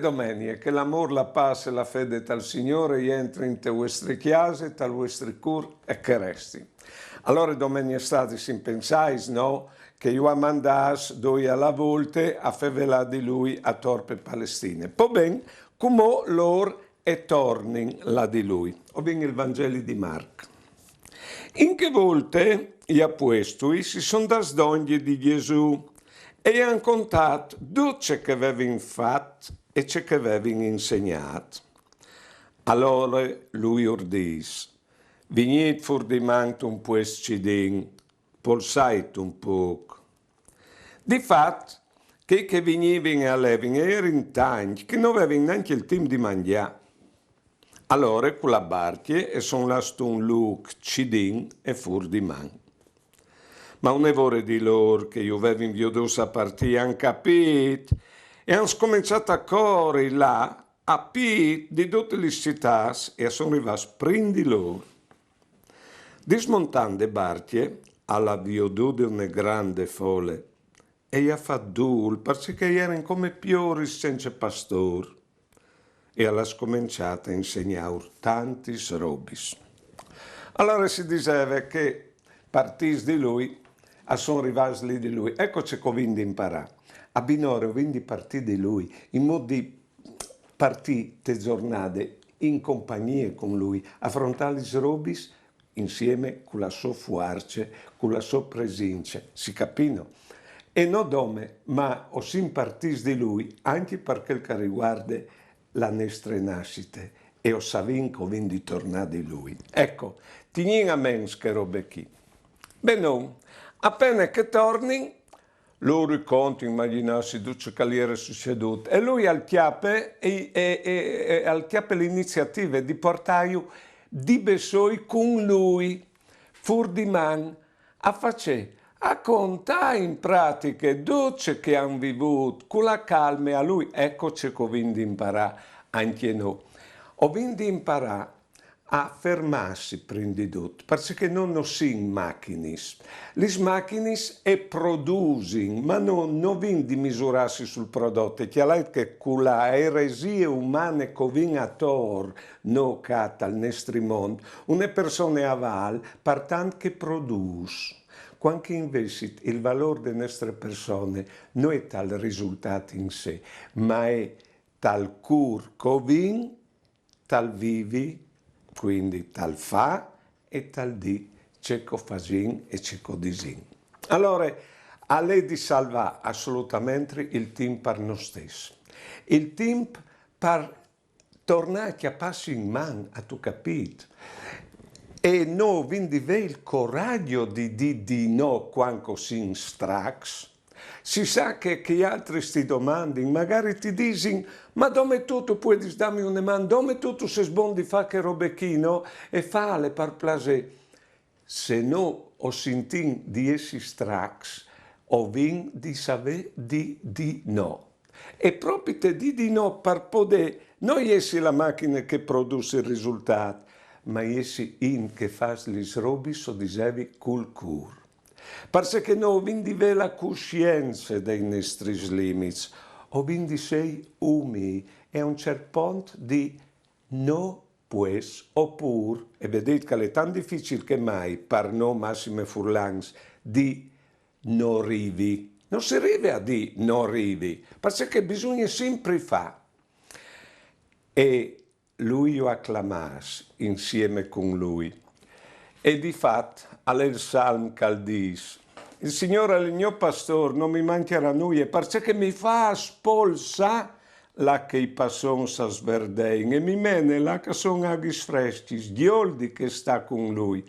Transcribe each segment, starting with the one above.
domeniche che l'amor, la pace e la fede tal Signore entri in te vostre chiese, tal vostri cur e che resti. Allora domenica stati si pensais, no? Che io a mandas doi alla volte a fevelà di lui a torpe Palestine. Poi ben, come loro e tornin là di lui. O ben il Vangelo di Marco. In che volte gli apostoli si sono das donne di Gesù e hanno contato tutto ciò che avevano fatto e ciò che avevano insegnato. Allora lui ordis, venite fuori di manto un po' scidin, polsait un poco. Di fatto, che venivano a levin erano tanti che non avevano neanche il tempo di mangiare. Allora, con la barca, e sono lasciato un look cidin e fuori di manto. Ma un evore di loro che io avevo inviato a partire hanno capito e hanno cominciato a correre là a piedi di tutte le città e sono arrivati a prendere loro. Dismontando le barche, alla viaduta una grande folle e gli ha fatto duro perché erano come piori senza pastore e alla scominciata a insegnare tanti robis. Allora si diceva che partiti di lui a sono arrivati lì di lui. Eccoci che ho vinto imparare. A Binore ho vinto partire di lui, in modo di partire te giornate in compagnia con lui, affrontare gli robis insieme con la sua forza, con la sua presenza. Si capino? E non dome, ma ho partiti di lui anche perché che riguarda la nostra nascita e ho saputo che di tornare di lui. Ecco, tieni a mente che robe qui. Beh no, appena che torni, loro raccontano, immaginarsi tutto ciò che gli era succeduto e lui al chiappe l'iniziativa di portare di Besoi con lui, fur di man, a facere, a contare in pratica tutto che hanno vivuto, con la calma a lui. Eccoci che ho vinto imparare anche noi. Ho vinto imparare a fermarsi prima di tutto, perché non sono macchine. Le macchine producono, ma non vincono di misurarsi sul prodotto. Chiaro che con la eresia umana che viene attorno, no cata al nostro mondo, una persona aval, partant che produce. Quando invece il valore delle nostre persone non è tal risultato in sé, ma è tal cur covin, tal vivi, quindi tal fa e tal di cieco fasin e cieco disin. Allora, a lei di salvare assolutamente il tempo per noi stessi. Il tempo per tornare a passi in mano, a tu capito. E noi quindi il coraggio di no quando si strax. Si sa che altri ti domandano, magari ti dicono, ma dove tu puoi darmi una mano, dove tu sei buono di fare che robechino e fare per piacere. Se no ho sentito di essi strax, ho vinto di sapere di no. E proprio te di no per poter, non essi la macchina che produce il risultato, ma essi in che fa gli robi so dicevi col cur. Perché noi quindi la coscienza dei nostri limiti, o quindi sei umi e a un certo punto di no pues, oppure, e vedete che è tanto difficile che mai per noi massime furlans di non arrivi. Non si arriva a di non arrivi, perché bisogna sempre fare. E lui lo acclamas insieme con lui. E di fatto, al Salm Caldis, il Signore è il mio pastore, non mi mancherà nulla, perché mi fa spolsa la che i passon sa sverdein e mi mene la che sono agis freschi, sghioldi che sta con lui.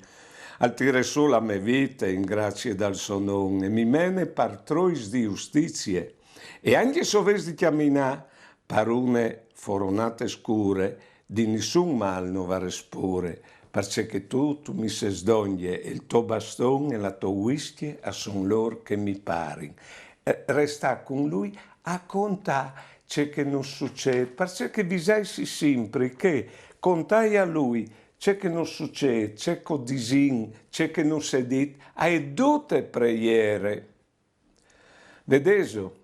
Altire sola me vita in grazie dal suo nome e mi mene per trois di giustizie. E anche se ves di camminare per une foronate scure, di nessun mal non va respure, perché tu mi sei sdogne e il tuo bastone e la tua whisky son loro che mi pari. Resta con lui a contare ciò che non succede, perché bisogna sempre che contai a lui ciò che non succede, ciò che disin, ciò che non si è detto, hai tutte preghiere. Vedeso?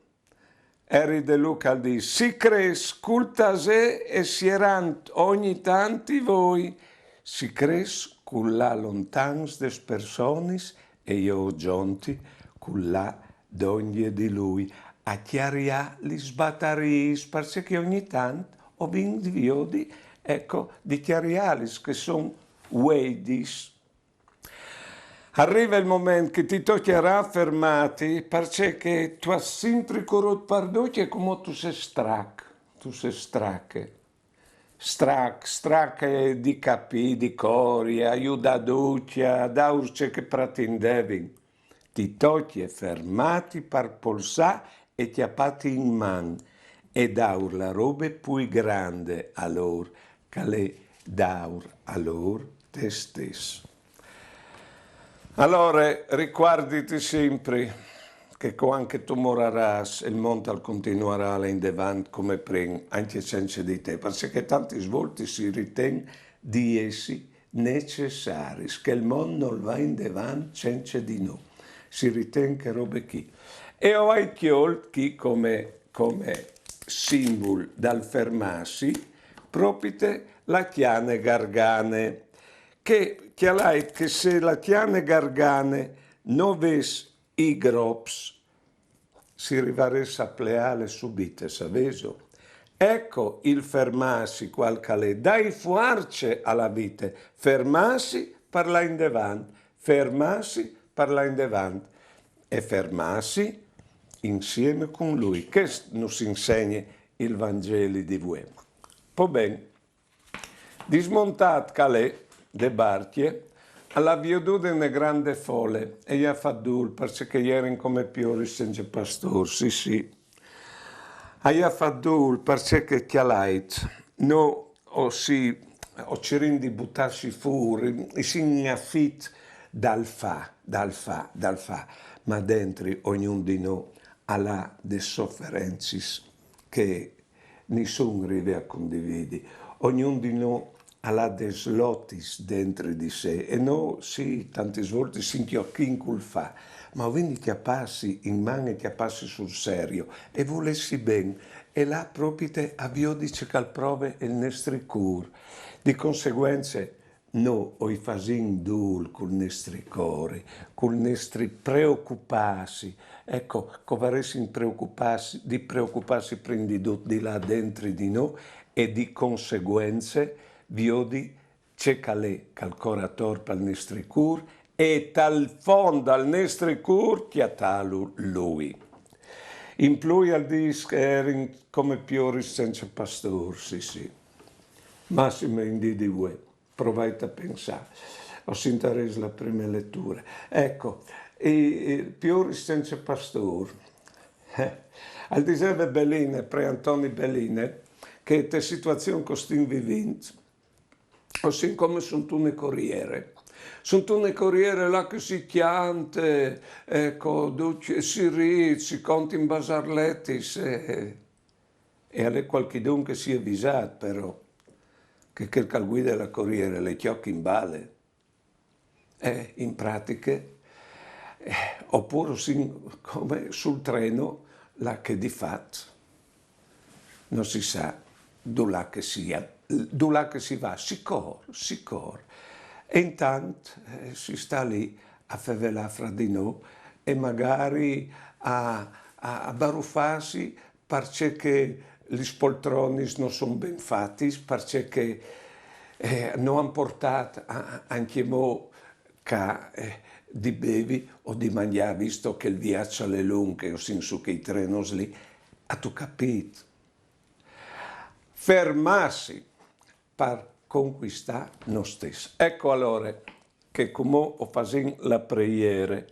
eri de Luca di, si cres cultase e sierant ogni tanti voi, si cres culla lontans des personis e io giunti culla d'ogni di lui, a chiaria li sbataris, perché ogni tanto ho vinto di viodi, ecco, di chiarialis, che sono weidis. Arriva il momento che ti toccherà fermati, perché tu hai sempre corrotto per che come tu sei stracche. Stracche di capi, di cori, aiuta duccia, da urce che pretendevi. Ti tocchi fermati per polsà e ti appati in man e daur la roba più grande a loro, che le daur a loro te stesso. Allora, ricordati sempre che anche tu moriras, il mondo continuerà in davanti come prima, anche senza di te, perché tanti svolti si ritiene di essi necessari, che il mondo non va in davanti senza di noi. Si ritiene che robe chi. E ho anche chi come simbolo dal fermarsi, proprio la chiane gargane, che se la chiane gargane non ves i grops, si rivaresse a pleale subite, saveso. Ecco il fermarsi qualche le, dai fuarce alla vita, fermarsi parla in davanti, fermarsi parla in davanti e fermarsi insieme con lui, che nos insegna il Vangelo di voi. Poi bene, dismontat calè de barchie, alla viodudine grande folle, e gli ha fatto perché erano come piori senza pastor, sì. E ha fatto perché chialait, no, o cirin di buttarsi fuori, e si ingaffit dal fa, ma dentro ognuno di noi ha de sofferenze che nessuno arriva a condividere. Ognuno di noi ha des lotis dentro di sé e noi sì, tante volte si inchiocchi col fa, ma quindi ti passi in mano e ti passi sul serio e volessi bene e là proprio te avvio dice che prove il nostro cur. Di conseguenza noi o i fasin dul col nostri cori, col nostri preoccuparsi. Ecco, covaresi di preoccuparsi prima di là dentro di noi e di conseguenze viodi c'è calè ancora torpa al nostri cur e tal fondo al nostri cur chiatalu lui. In più al dis che erano come piori senza pastor, sì. Massimo in di voi, provate a pensare. Ho interesse la prima lettura. Ecco, i piori senza pastor. Al diceva Belline, pre Antoni Belline, che te situazione costin vivint, così come sono tutte corriere. Sono tutte corriere là che si chiante, ecco, si ride, si conta in basarletti, e alle qualchidun che si è avvisato però, che il guida la corriere le chiocchi in bale, in pratica, oppure come sul treno, là che di fatto non si sa dove che si va, si corre. E intanto si sta lì a favelare fra di noi e magari a baruffarsi perché gli spoltroni non sono ben fatti, perché non hanno portato anche mo di bevi o di mangiare, visto che il viaggio è lungo o sin su che i treni lì, ha tu capito. Fermarsi per conquistare noi stessi. Ecco allora che come ho fatto la preghiera,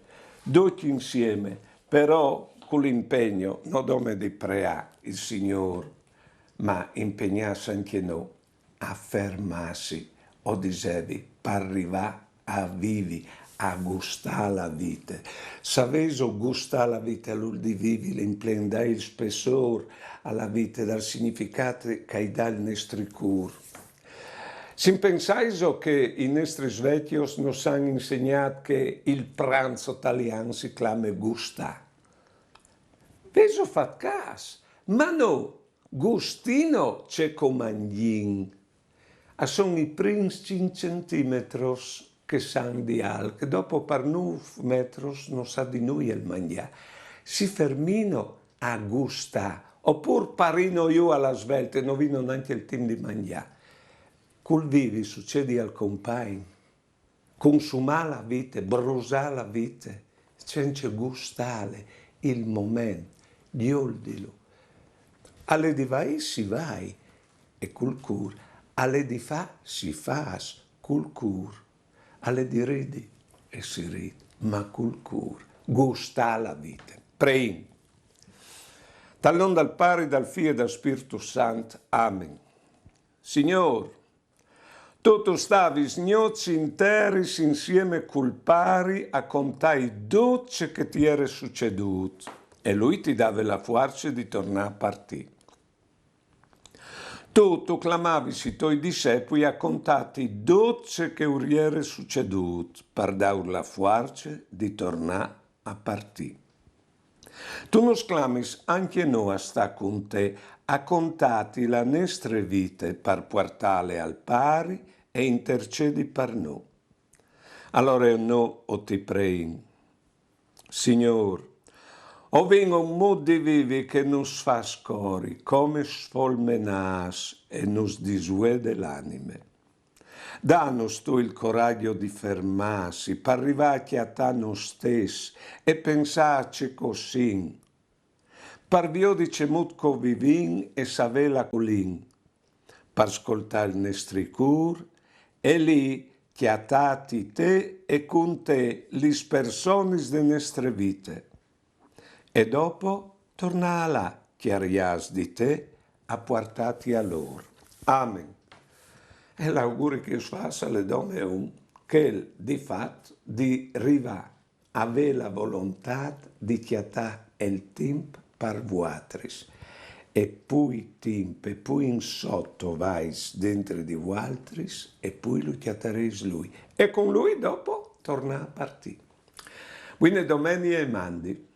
tutti insieme, però con l'impegno non come di pregare il Signore, ma impegnarsi anche noi a fermarsi, o dicevi, per arrivare a vivi, a gustare la vita. Saveso gustare la vita, allora di vivi, l'implendai il spessore alla vita, dal significato che dà il nostro cuore. Si pensaiso che i nostri svecchios nos hanno insegnato che il pranzo italiano si chiama gusta. Veso fat caso, Ma no, gustino c'è comandin. Sono i primi 5 centimetri che sanno di al, che dopo per 9 metri non sa di noi il mangiare. Si fermino a gustare, oppure parino io alla svelta e non vino neanche il tempo di mangiare. Col vivi succede al compagno, consumare la vita, brusare la vita, senza gustare il momento, dioldilo. Alle di vai si vai, e col cur, alle di fa si fa, col cur, alle di ridi e si ride, ma col cur, gusta la vita. Prein. Dal nome del Padre, dal Figlio e dal Spirito Santo. Amen. Signore, tu stavi gnozzi interi insieme col pari a contare dolce che ti era succeduto e lui ti dava la forza di tornare a partire. Tu clamavi i tuoi discepoli a contati dolce che uriere succeduto per dar la forza di tornare a partire. Tu nos clamis anche noi a sta con te, a contati la nostra vita per portarle al pari e intercedi per noi. Allora no o ti prego, Signore, o venga un modo di vivere che nos fa scori, come sfolmenas e nos disuede l'anime. Danos tu il coraggio di fermarsi, per arrivare a te noi stessi e pensarci così. Per via di cemut vivin e savela colin, per ascoltare il nostro cur e lì chiatati te e con te le persone delle nostre vite. E dopo torna là, chiarias di te, a portati a loro. Amen. E l'augurio che io faccio alle donne è che di fatto di arrivare a avere la volontà di chiatare il tempo per vuotris. E poi tempo, e poi in sotto vai dentro di vuotris, e poi lo chiatereis lui. E con lui dopo torna a partire. Quindi domani e mandi.